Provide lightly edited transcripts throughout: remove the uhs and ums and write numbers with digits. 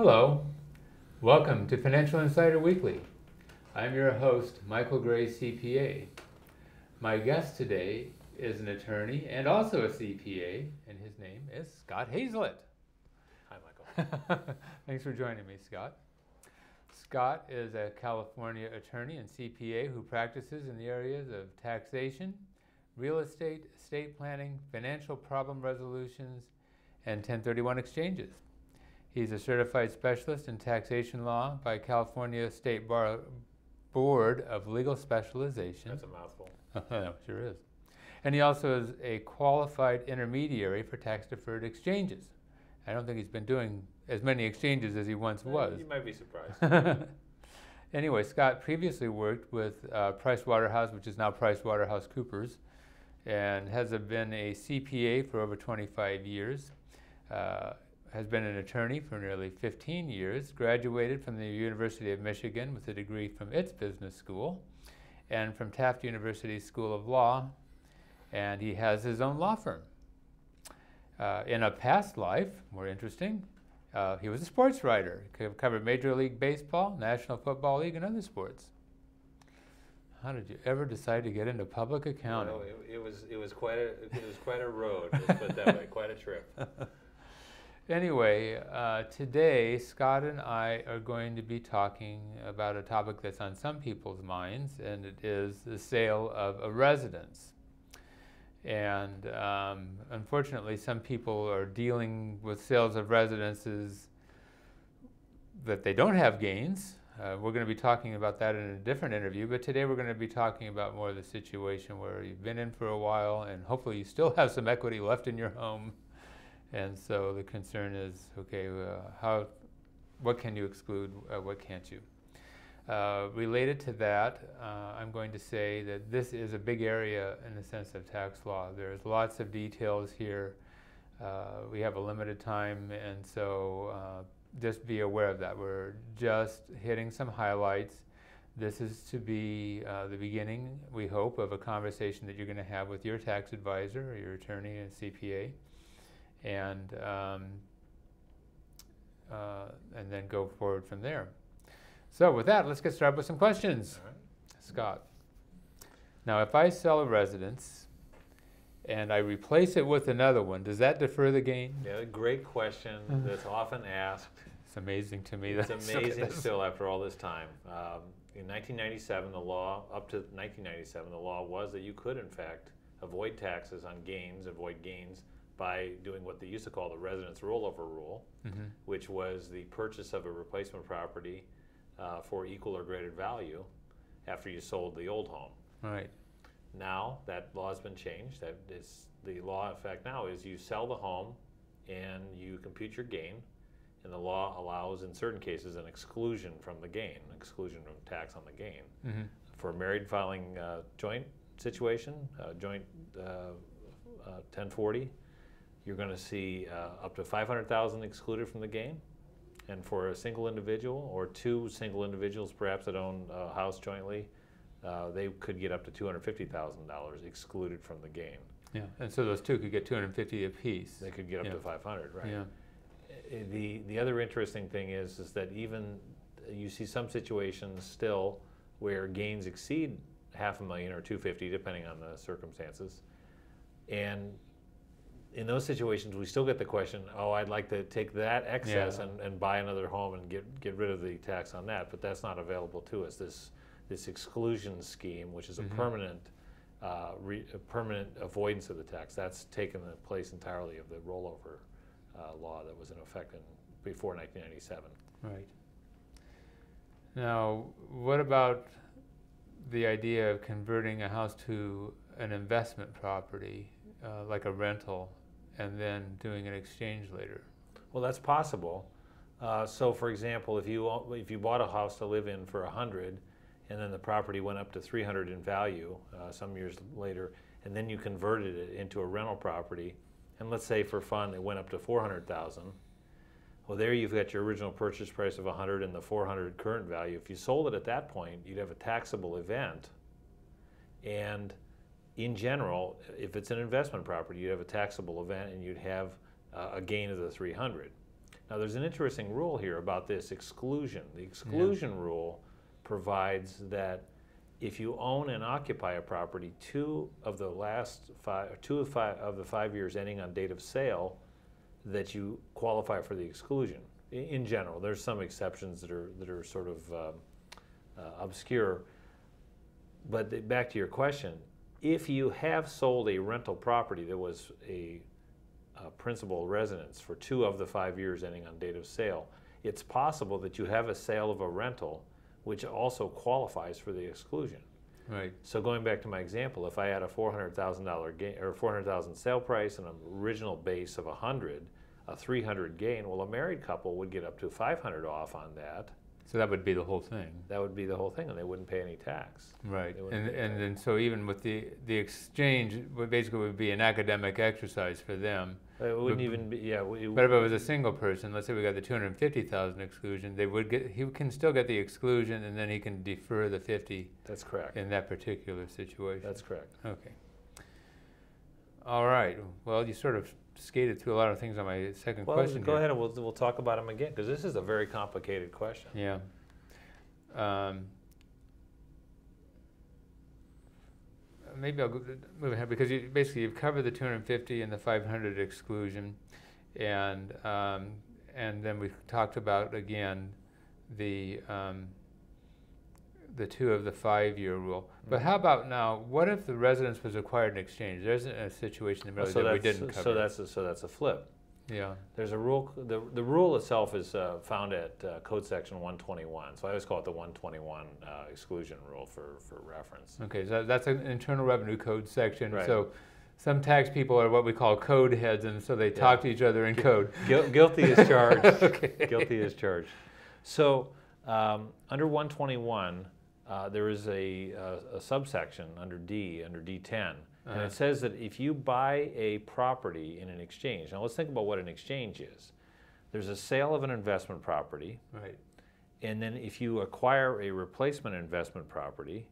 Hello, welcome to Financial Insider Weekly. I'm your host, Michael Gray, CPA. My guest today is an attorney and also a CPA, and his name is Scott Hazlett. Hi, Michael. Thanks for joining me, Scott. Scott is a California attorney and CPA who practices in the areas of taxation, real estate, estate planning, financial problem resolutions, and 1031 exchanges. He's a certified specialist in taxation law by California State Board of Legal Specialization. That's a mouthful. No, sure is. And he also is a qualified intermediary for tax-deferred exchanges. I don't think he's been doing as many exchanges as he once was. You might be surprised. Anyway, Scott previously worked with Pricewaterhouse, which is now PricewaterhouseCoopers, and has been a CPA for over 25 years. Has been an attorney for nearly 15 years, graduated from the University of Michigan with a degree from its business school, and from Taft University School of Law, and he has his own law firm. In a past life, more interesting, he was a sports writer. He covered Major League Baseball, National Football League, and other sports. How did you ever decide to get into public accounting? Well, it was quite a road. Let's put it that way. Quite a trip. Anyway, today Scott and I are going to be talking about a topic that's on some people's minds, and it is the sale of a residence. And unfortunately, some people are dealing with sales of residences that they don't have gains. We're going to be talking about that in a different interview, but today we're going to be talking about more of the situation where you've been in for a while and hopefully you still have some equity left in your home. And so the concern is, okay, what can you exclude, what can't you? Related to that, I'm going to say that this is a big area in the sense of tax law. There's lots of details here. We have a limited time, and so just be aware of that. We're just hitting some highlights. This is to be the beginning, we hope, of a conversation that you're going to have with your tax advisor or your attorney and CPA. And then go forward from there. So with that, let's get started with some questions. All right. Scott. Now, if I sell a residence and I replace it with another one, does that defer the gain? Yeah, great question that's often asked. It's amazing to me. It's amazing still after all this time. In 1997, the law, up to 1997, the law was that you could, in fact, avoid taxes on gains, avoid gains, by doing what they used to call the residence rollover rule, which was the purchase of a replacement property for equal or greater value after you sold the old home. Right. Now that law has been changed. That is the law. In fact, now is you sell the home and you compute your gain, and the law allows, in certain cases, an exclusion from the gain, exclusion from tax on the gain. For a married filing joint situation, joint 1040. You're going to see up to $500,000 excluded from the gain, and for a single individual or two single individuals, perhaps that own a house jointly, they could get up to $250,000 excluded from the gain. Yeah, and so those two could get $250 apiece. They could get up to $500, right? Yeah. The other interesting thing is that even you see some situations still where gains exceed $500,000 or $250,000, depending on the circumstances, and in those situations, we still get the question, oh, I'd like to take that excess and buy another home and get rid of the tax on that, but that's not available to us. This exclusion scheme, which is a permanent avoidance of the tax, that's taken the place entirely of the rollover law that was in effect before 1997. Right. Now, what about the idea of converting a house to an investment property, like a rental, and then doing an exchange later? Well, that's possible. So, for example, if you bought a house to live in for $100, and then the property went up to $300 in value some years later, and then you converted it into a rental property, and let's say for fun it went up to $400,000. Well, there you've got your original purchase price of $100 and the $400 current value. If you sold it at that point, you'd have a taxable event, and in general, if it's an investment property, you'd have a taxable event and you'd have a gain of the $300. Now there's an interesting rule here about this exclusion. The exclusion rule provides that if you own and occupy a property 2 of the 5 years ending on date of sale, that you qualify for the exclusion. In general, there's some exceptions that are sort of obscure. But back to your question, if you have sold a rental property that was a principal residence for 2 of the 5 years ending on date of sale, it's possible that you have a sale of a rental which also qualifies for the exclusion. Right. So going back to my example, if I had a $400,000 gain or $400,000 sale price and an original base of 100, a 300 gain, well, a married couple would get up to 500 off on that. So that would be the whole thing. That would be the whole thing, and they wouldn't pay any tax. Right. And then so even with the exchange, basically would be an academic exercise for them. It wouldn't even be, yeah. But if it was a single person, let's say we got the 250,000 exclusion, he can still get the exclusion, and then he can defer the 50. That's correct. In that particular situation. That's correct. Okay. All right. Well, you sort of skated through a lot of things on my second question. Go ahead and we'll talk about them again, because this is a very complicated question. Yeah. Maybe I'll move ahead, because you've covered the 250 and the 500 exclusion, and then we talked about again the 2 of the 5-year rule. But how about now? What if the residence was acquired in exchange? There's a situation in the middle that we didn't cover. So that's a flip. Yeah. There's a rule. The rule itself is found at Code Section 121. So I always call it the 121 exclusion rule for reference. Okay, so that's an Internal Revenue Code section. Right. So some tax people are what we call code heads, and so they talk to each other in code. Guilty is charged. Okay. Guilty is charged. So under 121, there is a subsection under D10. And it says that if you buy a property in an exchange, now let's think about what an exchange is. There's a sale of an investment property. Right. And then if you acquire a replacement investment property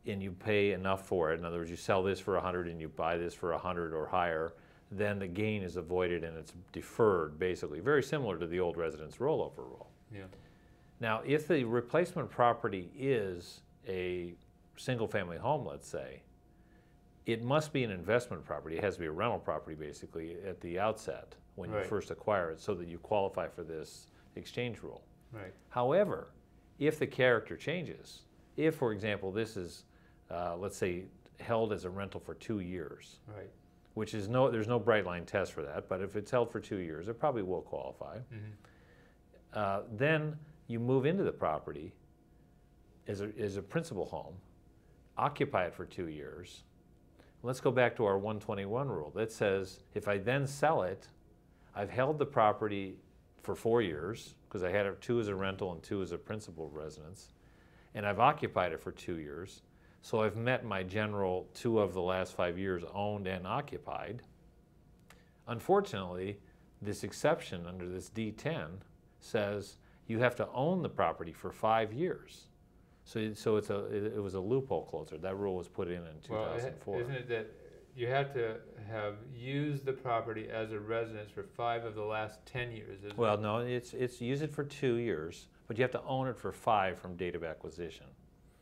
and you pay enough for it, in other words, you sell this for 100 and you buy this for 100 or higher, then the gain is avoided and it's deferred, basically. Very similar to the old residence rollover rule. Yeah. Now, if the replacement property is a single-family home, let's say, it must be an investment property. It has to be a rental property, basically, at the outset when you first acquire it, so that you qualify for this exchange rule. Right. However, if the character changes, if, for example, this is, let's say, held as a rental for 2 years, right, which is there's no bright line test for that, but if it's held for 2 years, it probably will qualify. Mm-hmm. Then you move into the property as a principal home, occupy it for 2 years. Let's go back to our 121 rule. That says if I then sell it, I've held the property for 4 years, because I had it 2 as a rental and 2 as a principal residence, and I've occupied it for 2 years. So I've met my general 2 of the last 5 years owned and occupied. Unfortunately, this exception under this D10 says you have to own the property for 5 years. So it was a loophole closer. That rule was put in 2004. Well, isn't it that you have to have used the property as a residence for 5 of the last 10 years? Well, no, it's use it for 2 years, but you have to own it for 5 from date of acquisition.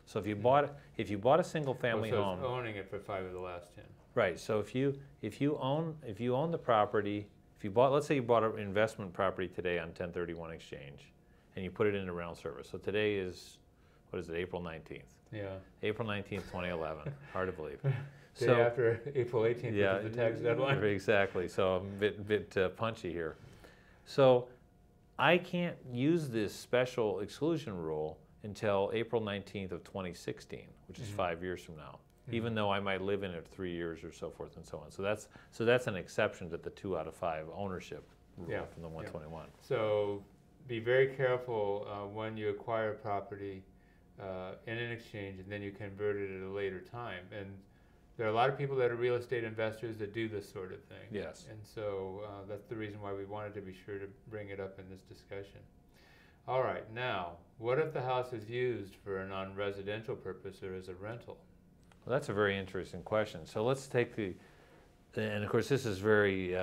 So if you bought a single family home, it's owning it for 5 of the last 10. Right. So if you own the property, let's say you bought an investment property today on 1031 exchange, and you put it into rental service. So today is, what is it, April 19th? Yeah. April 19th, 2011. Hard to believe. Day after April 18th, yeah, which is the tax deadline. Exactly. So I'm a bit punchy here. So I can't use this special exclusion rule until April 19th of 2016, which is 5 years from now, even though I might live in it 3 years or so forth and so on. So that's an exception to the 2 out of 5 ownership rule from the 121. So be very careful when you acquire a property in an exchange and then you convert it at a later time. And there are a lot of people that are real estate investors that do this sort of thing. Yes. And so that's the reason why we wanted to be sure to bring it up in this discussion. All right, now, what if the house is used for a non-residential purpose or as a rental? Well, that's a very interesting question. So let's take And of course, this is very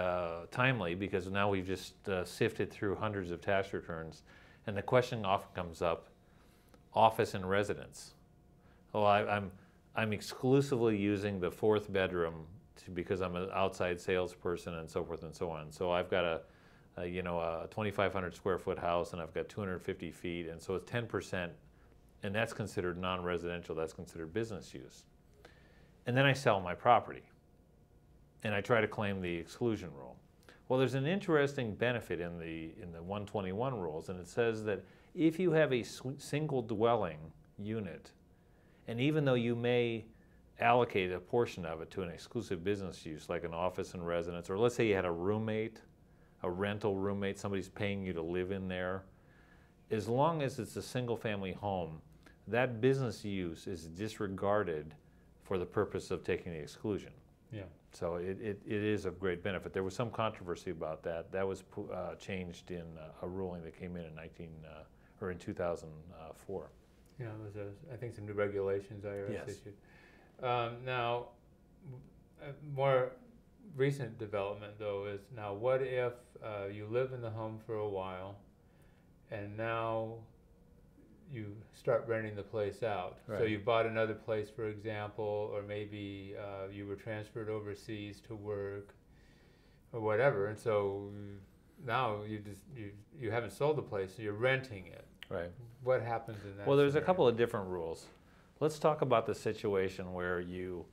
timely because now we've just sifted through hundreds of tax returns, and the question often comes up: office and residence. Well, I'm exclusively using the fourth bedroom because I'm an outside salesperson and so forth and so on. So I've got a 2,500 square foot house, and I've got 250 feet, and so it's 10%, and that's considered non-residential. That's considered business use. And then I sell my property, and I try to claim the exclusion rule. Well, there's an interesting benefit in the 121 rules, and it says that if you have a single dwelling unit, and even though you may allocate a portion of it to an exclusive business use, like an office and residence, or let's say you had a roommate, a rental roommate, somebody's paying you to live in there, as long as it's a single family home, that business use is disregarded for the purpose of taking the exclusion. Yeah. So it is of great benefit. There was some controversy about that. That was changed in a ruling that came in 2004. Yeah, it was I think some new regulations IRS Yes. issued. Now, more recent development though is now what if you live in the home for a while and now you start renting the place out. Right. So you bought another place, for example, or maybe you were transferred overseas to work or whatever, and so now you haven't sold the place, so you're renting it. Right. What happens in that? Well, there's a scenario? couple of different rules. Let's talk about the situation where you,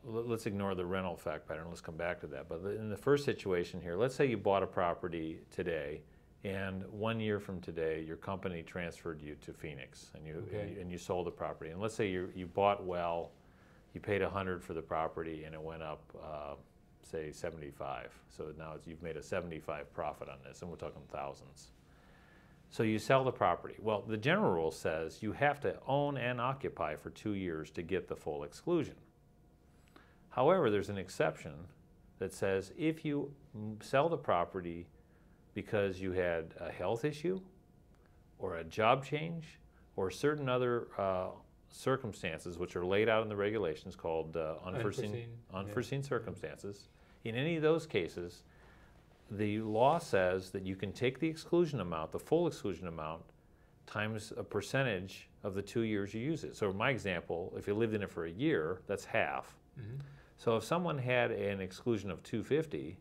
let's ignore the rental fact pattern, let's come back to that. But in the first situation here, let's say you bought a property today, and 1 year from today, your company transferred you to Phoenix, and you sold the property. And let's say you bought well, you paid $100 for the property, and it went up, say 75. So now you've made a 75 profit on this, and we're talking thousands. So you sell the property. Well, the general rule says you have to own and occupy for 2 years to get the full exclusion. However, there's an exception that says if you sell the property because you had a health issue or a job change or certain other circumstances which are laid out in the regulations called unforeseen circumstances, in any of those cases, the law says that you can take the exclusion amount, the full exclusion amount, times a percentage of the 2 years you use it. So in my example, if you lived in it for a year, that's half. Mm-hmm. So if someone had an exclusion of 250,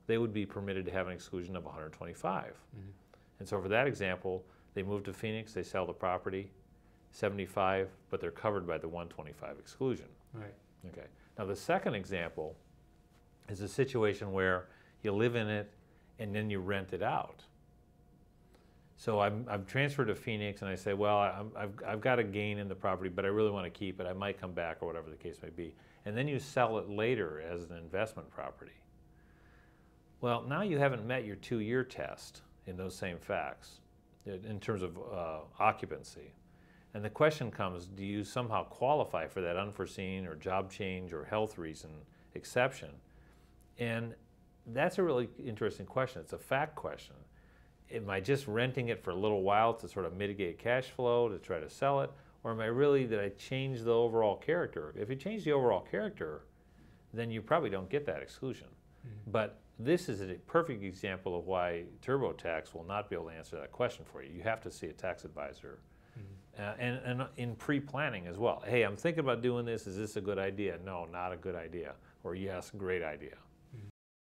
they would be permitted to have an exclusion of 125. Mm-hmm. And so for that example, they move to Phoenix, they sell the property, 75, but they're covered by the 125 exclusion. Right. Okay. Now the second example is a situation where you live in it and then you rent it out. So I'm transferred to Phoenix and I say, well, I've got a gain in the property, but I really want to keep it. I might come back or whatever the case may be. And then you sell it later as an investment property. Well, now you haven't met your 2-year test in those same facts in terms of occupancy. And the question comes, do you somehow qualify for that unforeseen or job change or health reason exception? And that's a really interesting question. It's a fact question. Am I just renting it for a little while to sort of mitigate cash flow, to try to sell it? Or am I really, did I change the overall character? If you change the overall character, then you probably don't get that exclusion. Mm-hmm. But this is a perfect example of why TurboTax will not be able to answer that question for you. You have to see a tax advisor. Mm-hmm. And in pre-planning as well. Hey, I'm thinking about doing this. Is this a good idea? No, not a good idea. Or yes, great idea.